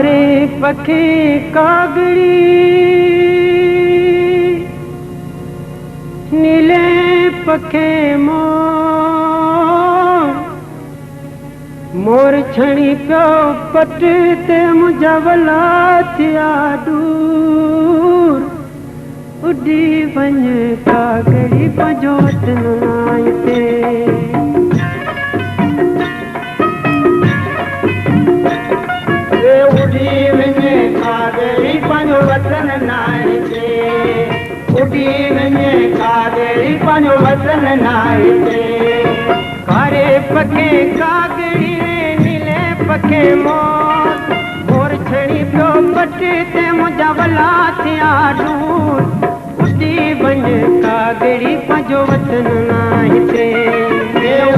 कारे पखे कागड़ी नीले पखे मोर छणी पियो पट ते मुंहिंजा वला थिया दूर उडी वञ कागड़ी पंहिंजो वतन हिते उड़ी वञे कागड़ी पंहिंजो वतन नाहिते उड़ी वञे कागड़ी पंहिंजो वतन नाहिते कारे पखे कागड़ी नीले पखे मोर छणी पियो पट ते मुंहिंजा वला थिया दूर उडी वञ कागड़ी पंहिंजो वतन नाहिते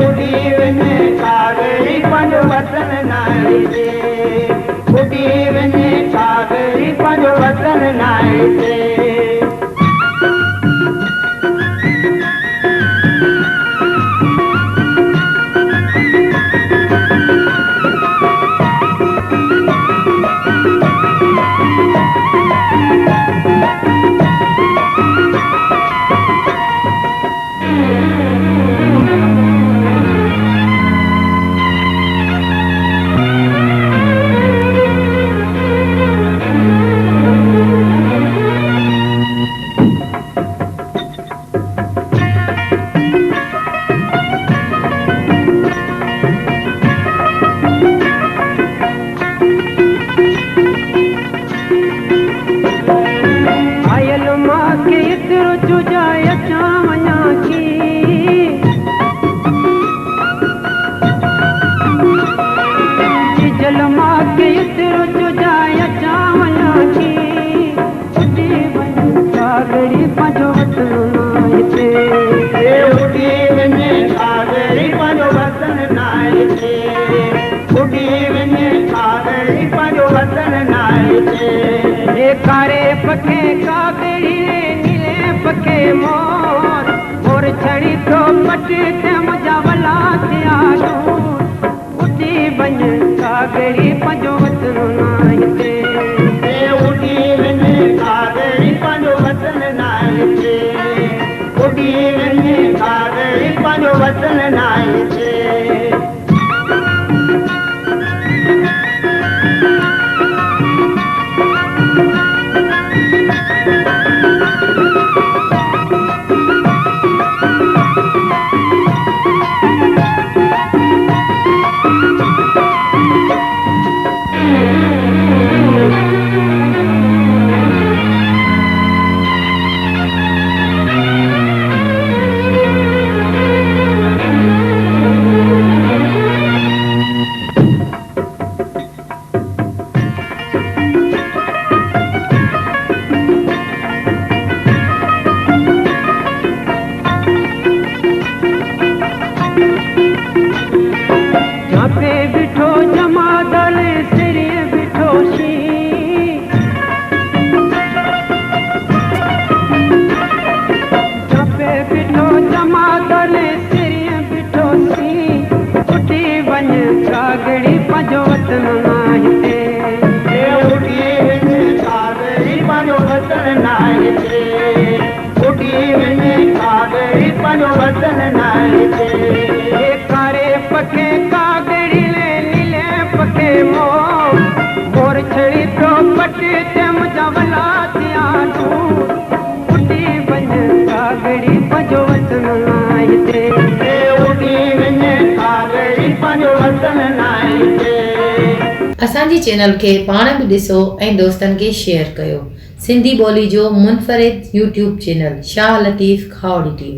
उड़ी वञे कागड़ी पंहिंजो वतन नाहिते उड़ी वञे कागड़ी पंहिंजो वतन नाहिते कारे पखे कागड़ी नीले पखे मोर छड़ी पियो पट ते मुंहिंजा वला थिया दूर उडी वञ कागड़ी पंहिंजो वतन नाहिते उड़ी वञे कागड़ी पंहिंजो वतन नाहिते उड़ी वञे कागड़ी पंहिंजो वतन नाहिते कागड़ी पंहिंजो वतन नाहिते उड़ी वञे कागड़ी पंहिंजो वतन नाहिते उड़ी वञे कागड़ी पंहिंजो वतन नाहिते कारे पखे कागड़ी नीले पखे मोर छड़ी पियो पट ते मुंहिंजा वला थिया दूर उडी वञ कागड़ी पंहिंजो वतन नाहिते उड़ी वञे कागड़ी पंहिंजो वतन नाहिते असांजी चैनल खे पाण बि ॾिसो ऐं दोस्तनि खे शेयर कयो। सिंधी ॿोली जो मुनफ़रिद YouTube channel Shah Latif Khawri TV.